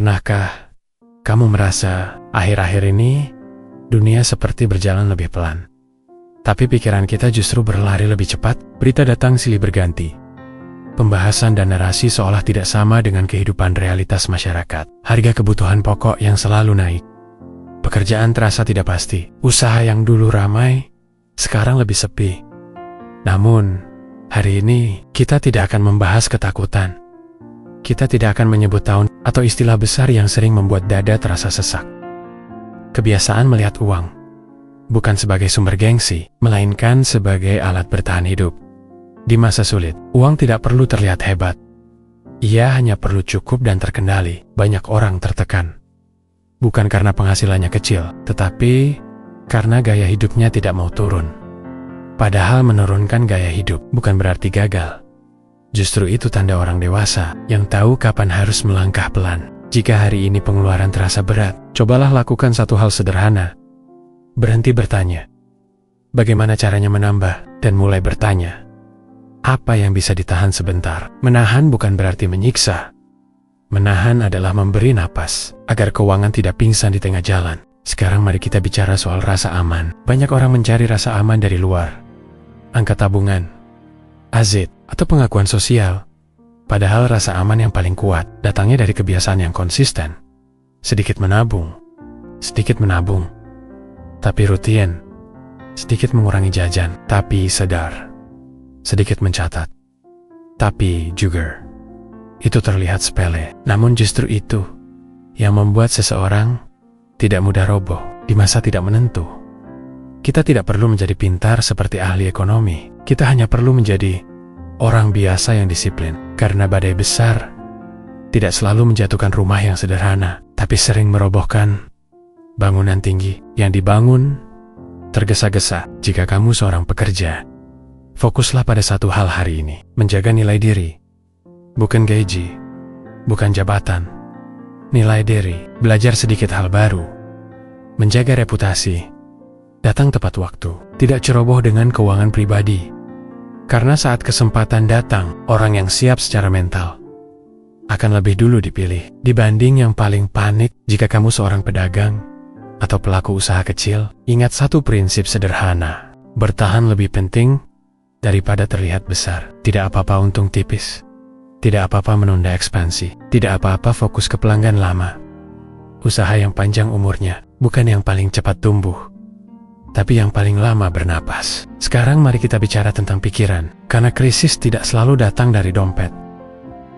Pernahkah kamu merasa akhir-akhir ini dunia seperti berjalan lebih pelan? Tapi pikiran kita justru berlari lebih cepat, berita datang silih berganti. Pembahasan dan narasi seolah tidak sama dengan kehidupan realitas masyarakat. Harga kebutuhan pokok yang selalu naik. Pekerjaan terasa tidak pasti. Usaha yang dulu ramai, sekarang lebih sepi. Namun, hari ini kita tidak akan membahas ketakutan. Kita tidak akan menyebut tahun atau istilah besar yang sering membuat dada terasa sesak. Kebiasaan melihat uang, bukan sebagai sumber gengsi, melainkan sebagai alat bertahan hidup. Di masa sulit, uang tidak perlu terlihat hebat. Ia hanya perlu cukup dan terkendali. Banyak orang tertekan. Bukan karena penghasilannya kecil, tetapi karena gaya hidupnya tidak mau turun. Padahal menurunkan gaya hidup bukan berarti gagal. Justru itu tanda orang dewasa yang tahu kapan harus melangkah pelan. Jika hari ini pengeluaran terasa berat, cobalah lakukan satu hal sederhana. Berhenti bertanya, bagaimana caranya menambah, dan mulai bertanya, apa yang bisa ditahan sebentar? Menahan bukan berarti menyiksa. Menahan adalah memberi napas, agar keuangan tidak pingsan di tengah jalan. Sekarang mari kita bicara soal rasa aman. Banyak orang mencari rasa aman dari luar. Angka tabungan, AZ, atau pengakuan sosial. Padahal rasa aman yang paling kuat datangnya dari kebiasaan yang konsisten. Sedikit menabung, tapi rutin. Sedikit mengurangi jajan, tapi sadar. Sedikit mencatat, tapi jujur. Itu terlihat sepele, namun justru itu yang membuat seseorang tidak mudah roboh di masa tidak menentu. Kita tidak perlu menjadi pintar seperti ahli ekonomi. Kita hanya perlu menjadi orang biasa yang disiplin. Karena badai besar tidak selalu menjatuhkan rumah yang sederhana, tapi sering merobohkan bangunan tinggi yang dibangun tergesa-gesa. Jika kamu seorang pekerja, fokuslah pada satu hal hari ini. Menjaga nilai diri. Bukan gaji, bukan jabatan. Nilai diri, belajar sedikit hal baru. Menjaga reputasi. Datang tepat waktu, tidak ceroboh dengan keuangan pribadi. Karena saat kesempatan datang, orang yang siap secara mental akan lebih dulu dipilih dibanding yang paling panik. Jika kamu seorang pedagang atau pelaku usaha kecil, ingat satu prinsip sederhana. Bertahan lebih penting daripada terlihat besar. Tidak apa-apa untung tipis. Tidak apa-apa menunda ekspansi. Tidak apa-apa fokus ke pelanggan lama. Usaha yang panjang umurnya bukan yang paling cepat tumbuh, tapi yang paling lama bernapas. Sekarang mari kita bicara tentang pikiran, karena krisis tidak selalu datang dari dompet.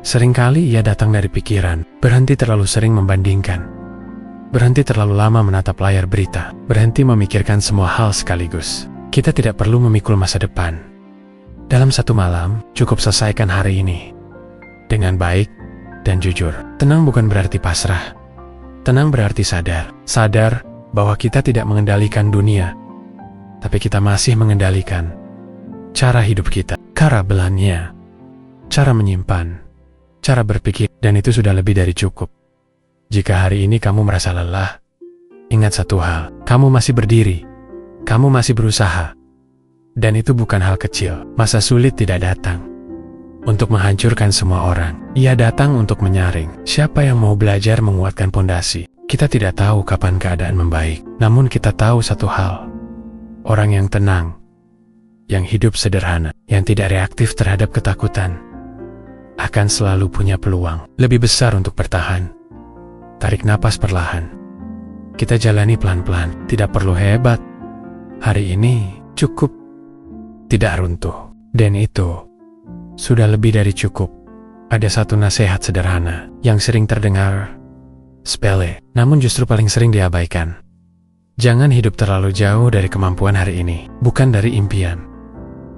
Seringkali ia datang dari pikiran. Berhenti terlalu sering membandingkan. Berhenti terlalu lama menatap layar berita. Berhenti memikirkan semua hal sekaligus. Kita tidak perlu memikul masa depan. Dalam satu malam, cukup selesaikan hari ini dengan baik dan jujur. Tenang bukan berarti pasrah. Tenang berarti sadar. Sadar bahwa kita tidak mengendalikan dunia, tapi kita masih mengendalikan cara hidup kita, cara belanja, cara menyimpan, cara berpikir, dan itu sudah lebih dari cukup. Jika hari ini kamu merasa lelah, ingat satu hal, kamu masih berdiri, kamu masih berusaha, dan itu bukan hal kecil. Masa sulit tidak datang untuk menghancurkan semua orang, ia datang untuk menyaring. Siapa yang mau belajar menguatkan pondasi? Kita tidak tahu kapan keadaan membaik, namun kita tahu satu hal. Orang yang tenang, yang hidup sederhana, yang tidak reaktif terhadap ketakutan, akan selalu punya peluang lebih besar untuk bertahan. Tarik napas perlahan. Kita jalani pelan-pelan, tidak perlu hebat. Hari ini cukup tidak runtuh. Dan itu sudah lebih dari cukup. Ada satu nasihat sederhana yang sering terdengar sepele, namun justru paling sering diabaikan. Jangan hidup terlalu jauh dari kemampuan hari ini. Bukan dari impian,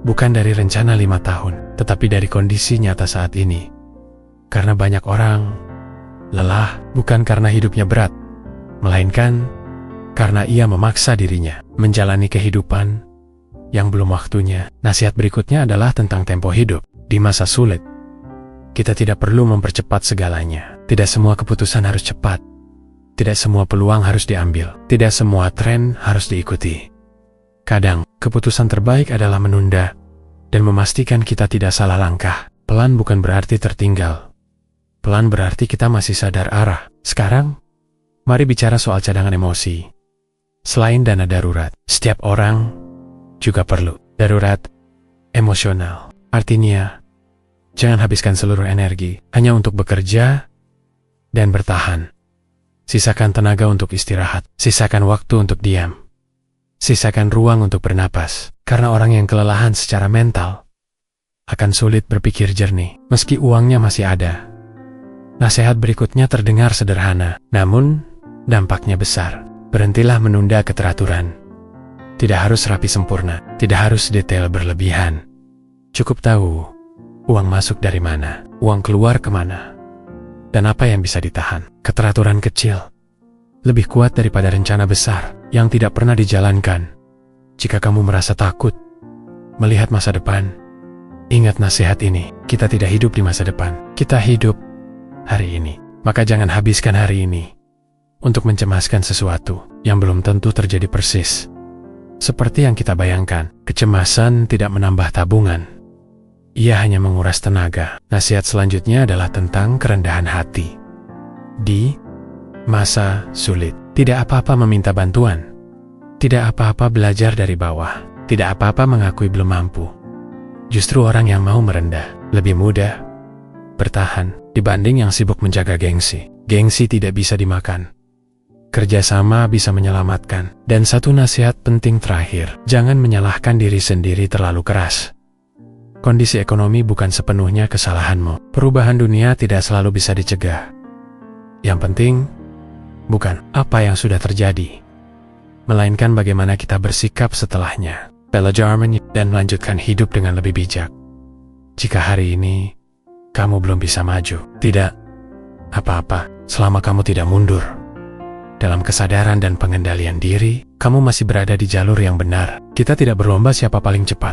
bukan dari rencana 5 tahun, tetapi dari kondisi nyata saat ini. Karena banyak orang lelah bukan karena hidupnya berat, melainkan karena ia memaksa dirinya menjalani kehidupan yang belum waktunya. Nasihat berikutnya adalah tentang tempo hidup. Di masa sulit, kita tidak perlu mempercepat segalanya. Tidak semua keputusan harus cepat. Tidak semua peluang harus diambil. Tidak semua tren harus diikuti. Kadang, keputusan terbaik adalah menunda dan memastikan kita tidak salah langkah. Pelan bukan berarti tertinggal. pelan berarti kita masih sadar arah. Sekarang, mari bicara soal cadangan emosi. Selain dana darurat, setiap orang juga perlu darurat emosional. Artinya, jangan habiskan seluruh energi hanya untuk bekerja dan bertahan. Sisakan tenaga untuk istirahat, sisakan waktu untuk diam. Sisakan ruang untuk bernapas, karena orang yang kelelahan secara mental akan sulit berpikir jernih, meski uangnya masih ada. Nasihat berikutnya terdengar sederhana, namun dampaknya besar. Berhentilah menunda keteraturan. Tidak harus rapi sempurna, tidak harus detail berlebihan. Cukup tahu uang masuk dari mana, uang keluar kemana, dan apa yang bisa ditahan. Keteraturan kecil lebih kuat daripada rencana besar yang tidak pernah dijalankan. Jika kamu merasa takut melihat masa depan, ingat nasihat ini. Kita tidak hidup di masa depan, kita hidup hari ini. Maka jangan habiskan hari ini untuk mencemaskan sesuatu yang belum tentu terjadi persis seperti yang kita bayangkan. Kecemasan tidak menambah tabungan, ia hanya menguras tenaga. Nasihat selanjutnya adalah tentang kerendahan hati. Di masa sulit, tidak apa-apa meminta bantuan, tidak apa-apa belajar dari bawah, tidak apa-apa mengakui belum mampu. Justru orang yang mau merendah lebih mudah bertahan dibanding yang sibuk menjaga gengsi. Gengsi tidak bisa dimakan, kerjasama bisa menyelamatkan. Dan satu nasihat penting terakhir, jangan menyalahkan diri sendiri terlalu keras. Kondisi ekonomi bukan sepenuhnya kesalahanmu. Perubahan dunia tidak selalu bisa dicegah. Yang penting bukan apa yang sudah terjadi, melainkan bagaimana kita bersikap setelahnya. Belajar dan melanjutkan hidup dengan lebih bijak. Jika hari ini kamu belum bisa maju, tidak apa-apa selama kamu tidak mundur. Dalam kesadaran dan pengendalian diri, kamu masih berada di jalur yang benar. Kita tidak berlomba siapa paling cepat.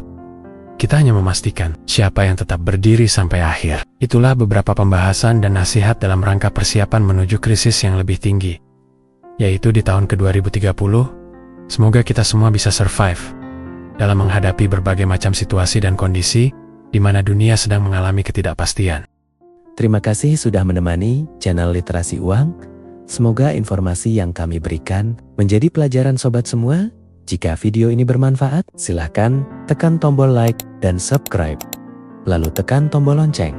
Kita hanya memastikan siapa yang tetap berdiri sampai akhir. Itulah beberapa pembahasan dan nasihat dalam rangka persiapan menuju krisis yang lebih tinggi, yaitu di tahun ke-2030. Semoga kita semua bisa survive dalam menghadapi berbagai macam situasi dan kondisi di mana dunia sedang mengalami ketidakpastian. Terima kasih sudah menemani channel Literasi Uang. Semoga informasi yang kami berikan menjadi pelajaran sobat semua. Jika video ini bermanfaat, silahkan tekan tombol like dan subscribe. Lalu tekan tombol lonceng,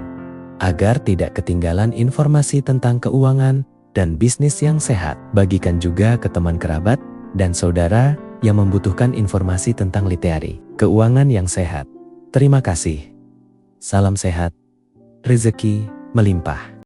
agar tidak ketinggalan informasi tentang keuangan dan bisnis yang sehat. Bagikan juga ke teman kerabat dan saudara yang membutuhkan informasi tentang literasi keuangan yang sehat. Terima kasih. Salam sehat, rezeki melimpah.